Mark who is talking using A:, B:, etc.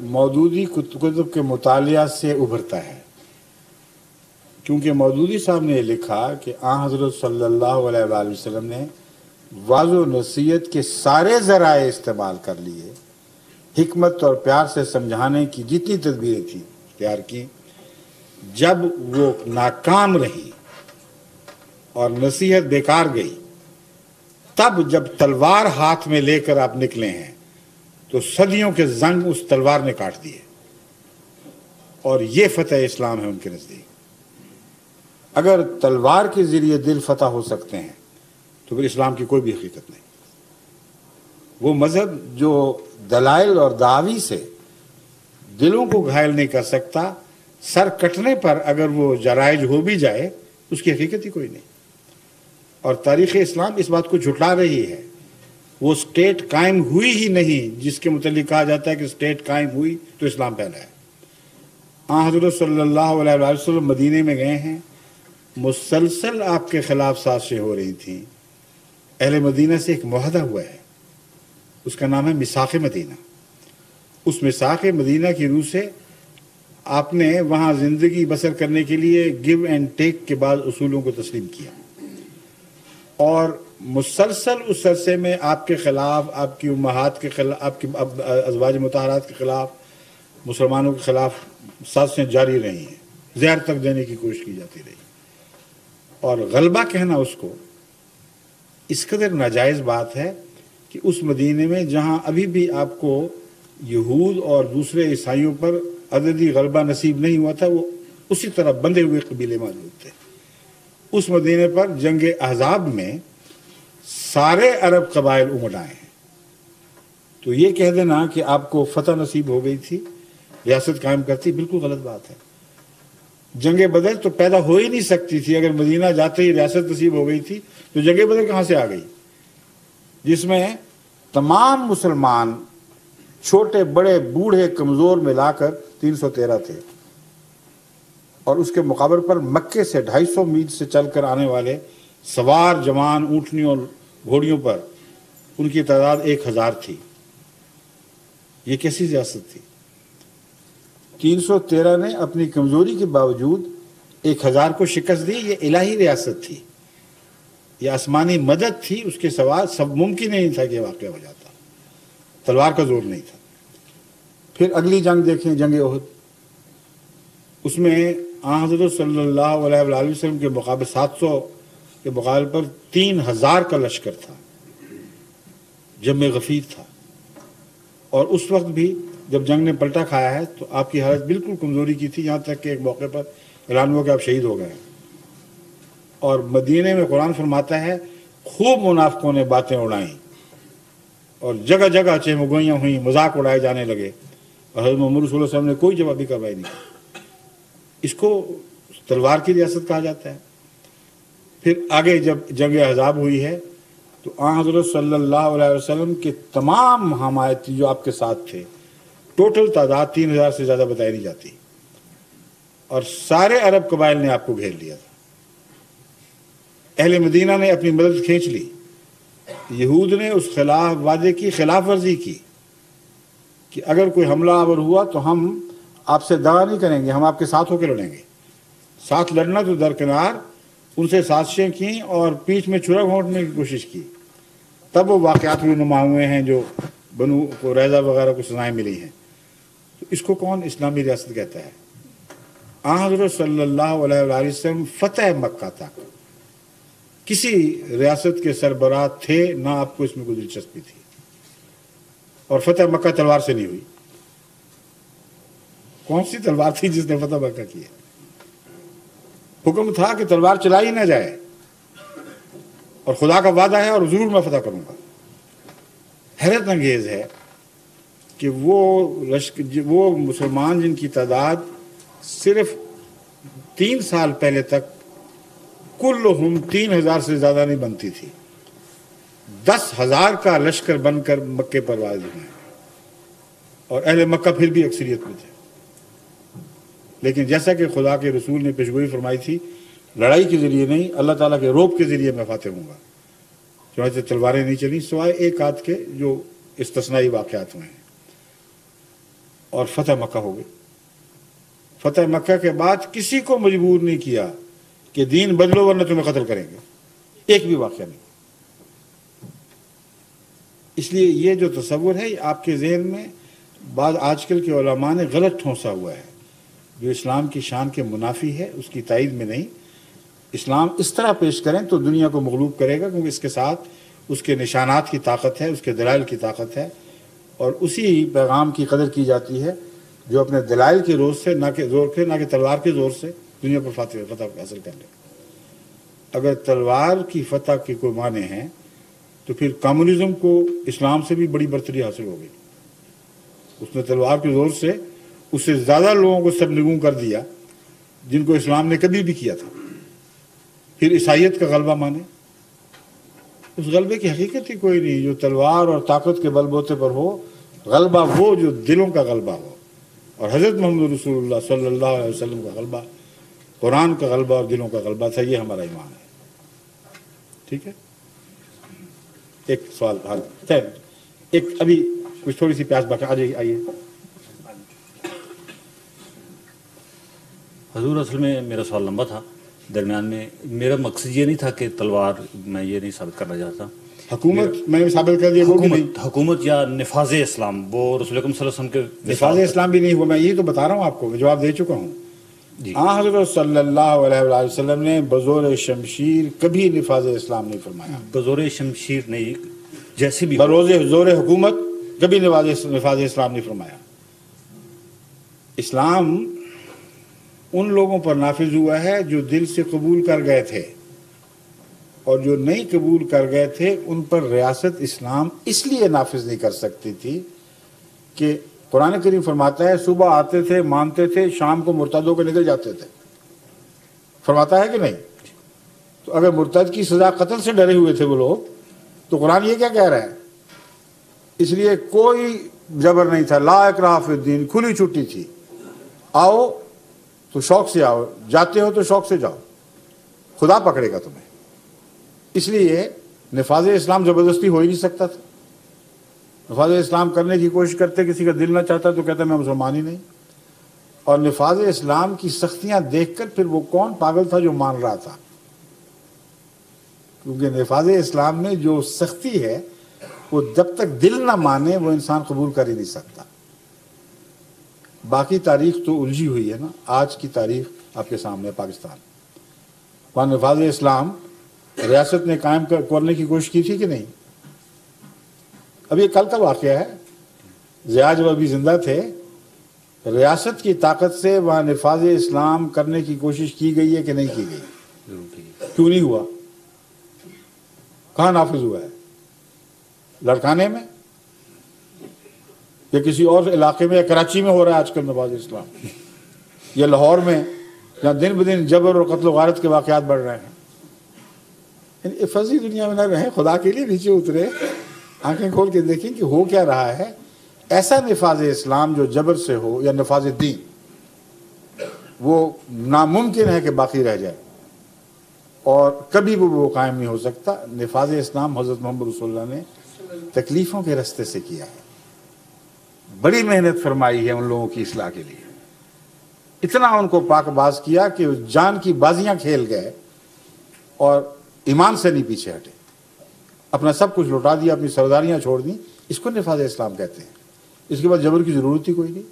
A: مودودی کتب کے مطالعہ سے ابھرتا ہے، کیونکہ مودودی صاحب نے لکھا کہ آن حضرت صلی اللہ علیہ وآلہ وسلم نے واضح و نصیحت کے سارے ذرائع استعمال کر لیے، حکمت اور پیار سے سمجھانے کی جتنی تدبیریں تھیں اختیار کی، جب وہ ناکام رہی اور نصیحت بیکار گئی، تب جب تلوار ہاتھ میں لے کر آپ نکلے ہیں تو صدیوں کے زنگ اس تلوار نے کاٹ دیے، اور یہ فتح اسلام ہے ان کے نزدیک۔ اگر تلوار کے ذریعے دل فتح ہو سکتے ہیں تو پھر اسلام کی کوئی بھی حقیقت نہیں۔ وہ مذہب جو دلائل اور دعوی سے دلوں کو گھائل نہیں کر سکتا، سر کٹنے پر اگر وہ جرائج ہو بھی جائے اس کی حقیقت ہی کوئی نہیں۔ اور تاریخ اسلام اس بات کو جھٹلا رہی ہے۔ وہ اسٹیٹ قائم ہوئی ہی نہیں جس کے متعلق کہا جاتا ہے کہ اسٹیٹ قائم ہوئی تو اسلام پھیلا ہے۔ آن حضرت صلی اللہ علیہ وسلم مدینے میں گئے ہیں، مسلسل آپ کے خلاف سازشیں ہو رہی تھیں۔ اہل مدینہ سے ایک معاہدہ ہوا ہے، اس کا نام ہے میثاق مدینہ۔ اس میثاق مدینہ کی روح سے آپ نے وہاں زندگی بسر کرنے کے لیے گیو اینڈ ٹیک کے بعد اصولوں کو تسلیم کیا، اور مسلسل اس عرصے میں آپ کے خلاف، آپ کی امہات کے خلاف، آپ کی ازواج مطہرات کے خلاف، مسلمانوں کے خلاف سازشیں جاری رہی ہیں، زہر تک دینے کی کوشش کی جاتی رہی، اور غلبہ کہنا اس کو اس قدر ناجائز بات ہے کہ اس مدینے میں جہاں ابھی بھی آپ کو یہود اور دوسرے عیسائیوں پر عددی غلبہ نصیب نہیں ہوا تھا، وہ اسی طرح بندھے ہوئے قبیلے موجود تھے۔ اس مدینے پر جنگ احزاب میں سارے عرب قبائل امڑ آئے ہیں، تو یہ کہہ دینا کہ آپ کو فتح نصیب ہو گئی تھی، ریاست قائم کرتی، بالکل غلط بات ہے۔ جنگ بدر تو پیدا ہو ہی نہیں سکتی تھی، اگر مدینہ جاتے ہی ریاست نصیب ہو گئی تھی تو جنگ بدر کہاں سے آ گئی، جس میں تمام مسلمان چھوٹے بڑے بوڑھے کمزور ملا کر 313 تھے، اور اس کے مقابل پر مکے سے 250 میل سے چل کر آنے والے سوار جوان اونٹنیوں اور گھوڑیوں پر ان کی تعداد 1000 تھی۔ یہ کیسی ریاست تھی؟ 313 نے اپنی کمزوری کے باوجود 1000 کو شکست دی۔ یہ الہی ریاست تھی، یہ آسمانی مدد تھی، اس کے سوا سب ممکن نہیں تھا کہ یہ واقعہ ہو جاتا، تلوار کا زور نہیں تھا۔ پھر اگلی جنگ دیکھیں، جنگ احد، اس میں آن حضرت صلی اللہ علیہ وآلہ وسلم کے مقابل 700 کے مقابل پر 3000 کا لشکر تھا، جم غفیر تھا، اور اس وقت بھی جب جنگ نے پلٹا کھایا ہے تو آپ کی حالت بالکل کمزوری کی تھی، یہاں تک کہ ایک موقع پر اعلان ہوا کہ آپ شہید ہو گئے ہیں۔ اور مدینے میں قرآن فرماتا ہے خوب منافقوں نے باتیں اڑائیں اور جگہ جگہ چہمگوئیاں ہوئیں، مذاق اڑائے جانے لگے، اور حضرت محمد صلی اللہ علیہ وسلم نے کوئی جوابی کارروائی نہیں کی۔ اس کو تلوار کی ریاست کہا جاتا ہے۔ پھر آگے جب جنگ احزاب ہوئی ہے تو آن حضرت صلی اللہ علیہ وسلم کے تمام حمایتی جو آپ کے ساتھ تھے، ٹوٹل تعداد 3000 سے زیادہ بتائی نہیں جاتی، اور سارے عرب قبائل نے آپ کو گھیر لیا تھا۔ اہل مدینہ نے اپنی مدد کھینچ لی، یہود نے اس خلاف وعدے کی خلاف ورزی کی کہ اگر کوئی حملہ آور ہوا تو ہم آپ سے دعا نہیں کریں گے، ہم آپ کے ساتھ ہو کے لڑیں گے۔ ساتھ لڑنا تو درکنار، ان سے سازشیں کیں اور پیٹھ میں چھرا گھونٹنے کی کوشش کی، تب وہ واقعات رونما ہوئے ہیں جو بنو قریظہ وغیرہ کو سزائیں ملی ہیں۔ تو اس کو کون اسلامی ریاست کہتا ہے؟ آن حضرت صلی اللہ علیہ وآلہ وسلم فتح مکہ تک کسی ریاست کے سربراہ تھے نہ، آپ کو اس میں کوئی دلچسپی تھی، اور فتح مکہ تلوار سے نہیں ہوئی۔ کون سی تلوار تھی جس نے فتح مکہ کی؟ حکم تھا کہ تلوار چلائی نہ جائے، اور خدا کا وعدہ ہے اور ضرور میں فتح کروں گا۔ حیرت انگیز ہے کہ وہ مسلمان جن کی تعداد صرف 3 سال پہلے تک کلہم 3000 سے زیادہ نہیں بنتی تھی، 10,000 کا لشکر بن کر مکے پر واضح ہوئے، اور اہل مکہ پھر بھی اکثریت میں تھے۔ لیکن جیسا کہ خدا کے رسول نے پیشگوئی فرمائی تھی، لڑائی کے ذریعے نہیں، اللہ تعالیٰ کے روب کے ذریعے میں فاتح ہوں گا، چنانچہ تلواریں نہیں چلیں سوائے ایک آدھ کے جو استثنائی واقعات ہوئے ہیں۔ اور فتح مکہ ہو گئی. فتح مکہ کے بعد کسی کو مجبور نہیں کیا کہ دین بدلو ورنہ تمہیں قتل کریں گے، ایک بھی واقعہ نہیں. اس لیے یہ جو تصور ہے یہ آپ کے ذہن میں بعض آج کل کے علماء نے غلط ٹھونسا ہوا ہے، جو اسلام کی شان کے منافی ہے، اس کی تائید میں نہیں. اسلام اس طرح پیش کریں تو دنیا کو مغلوب کرے گا، کیونکہ اس کے ساتھ اس کے نشانات کی طاقت ہے، اس کے دلائل کی طاقت ہے، اور اسی پیغام کی قدر کی جاتی ہے جو اپنے دلائل کے روز سے، نہ کہ زور کے، نہ کہ تلوار کے زور سے دنیا پر فتح حاصل کر لے. اگر تلوار کی فتح کے کوئی معنی ہیں تو پھر کمیونزم کو اسلام سے بھی بڑی برتری حاصل ہو گئی. اس نے تلوار کے زور سے اس سے زیادہ لوگوں کو سرنگوں کر دیا جن کو اسلام نے کبھی بھی کیا تھا. پھر عیسائیت کا غلبہ مانے، اس غلبے کی حقیقت ہی کوئی نہیں. جو تلوار اور طاقت کے بل بوتے پر ہو، غلبہ وہ جو دلوں کا غلبہ ہو، اور حضرت محمد رسول اللہ صلی اللہ علیہ وسلم کا غلبہ قرآن کا غلبہ اور دلوں کا غلبہ تھا. یہ ہمارا ایمان ہے. ٹھیک ہے، ایک سوال ایک ابھی کچھ تھوڑی سی پیاس باقی آئیے.
B: حضور اصل میں میرا سوال لمبا تھا، درمیان میں میرا مقصد یہ نہیں تھا کہ تلوار، میں یہ نہیں ثابت کرنا چاہتا.
A: حکومت میں نے ثابت کر دیا،
B: حکومت یا نفاذ اسلام، وہ رسول اکرم صلی اللہ علیہ وسلم کے
A: نفاذ اسلام بھی نہیں ہوا. میں یہی تو بتا رہا ہوں آپ کو، میں جواب دے چکا ہوں. حضرت صلی اللہ علیہ وسلم نے بزور شمشیر کبھی نفاذ اسلام نہیں فرمایا.
B: بزور شمشیر نہیں، جیسے بھی
A: بروز زور حکومت کبھی نفاذ اسلام نہیں فرمایا. اسلام ان لوگوں پر نافذ ہوا ہے جو دل سے قبول کر گئے تھے، اور جو نہیں قبول کر گئے تھے ان پر ریاست اسلام اس لیے نافذ نہیں کر سکتی تھی کہ قرآن کریم فرماتا ہے صبح آتے تھے، مانتے تھے، شام کو مرتد ہو کے نکل جاتے تھے. فرماتا ہے کہ نہیں؟ تو اگر مرتد کی سزا قتل سے ڈرے ہوئے تھے وہ لوگ، تو قرآن یہ کیا کہہ رہا ہے؟ اس لیے کوئی جبر نہیں تھا. لا اکراہ فی الدین، کھلی چھٹی تھی. آؤ تو شوق سے آؤ، جاتے ہو تو شوق سے جاؤ، خدا پکڑے گا تمہیں. اس لیے نفاذ اسلام زبردستی ہو ہی نہیں سکتا تھا. نفاذ اسلام کرنے کی کوشش کرتے، کسی کا دل نہ چاہتا تو کہتا میں مسلمان ہی نہیں. اور نفاذ اسلام کی سختیاں دیکھ کر پھر وہ کون پاگل تھا جو مان رہا تھا؟ کیونکہ نفاذ اسلام میں جو سختی ہے وہ جب تک دل نہ مانے وہ انسان قبول کر ہی نہیں سکتا. باقی تاریخ تو الجھی ہوئی ہے نا. آج کی تاریخ آپ کے سامنے پاکستان، وہاں نفاذ اسلام ریاست نے قائم کرنے کی کوشش کی تھی کہ نہیں؟ اب یہ کل کا واقعہ ہے. ضیاء جب ابھی زندہ تھے، ریاست کی طاقت سے وہاں نفاذ اسلام کرنے کی کوشش کی گئی ہے کہ نہیں کی گئی؟ کیوں نہیں ہوا؟ کہاں نافذ ہوا ہے؟ لڑکانے میں یا کسی اور علاقے میں، یا کراچی میں ہو رہا ہے آج کل نفاذ اسلام، یا لاہور میں، جہاں دن بدن جبر اور قتل و غارت کے واقعات بڑھ رہے ہیں. یعنی فضی دنیا میں نہ رہیں، خدا کے لیے نیچے اترے، آنکھیں کھول کے دیکھیں کہ ہو کیا رہا ہے. ایسا نفاذ اسلام جو جبر سے ہو، یا نفاذ دین، وہ ناممکن ہے کہ باقی رہ جائے، اور کبھی وہ قائم نہیں ہو سکتا. نفاذ اسلام حضرت محمد رسول اللہ نے تکلیفوں کے رستے سے کیا ہے. بڑی محنت فرمائی ہے ان لوگوں کی اصلاح کے لیے. اتنا ان کو پاک باز کیا کہ جان کی بازیاں کھیل گئے اور ایمان سے نہیں پیچھے ہٹے. اپنا سب کچھ لوٹا دیا، اپنی سرداریاں چھوڑ دیں. اس کو نفاذ اسلام کہتے ہیں. اس کے بعد جبر کی ضرورت ہی کوئی نہیں.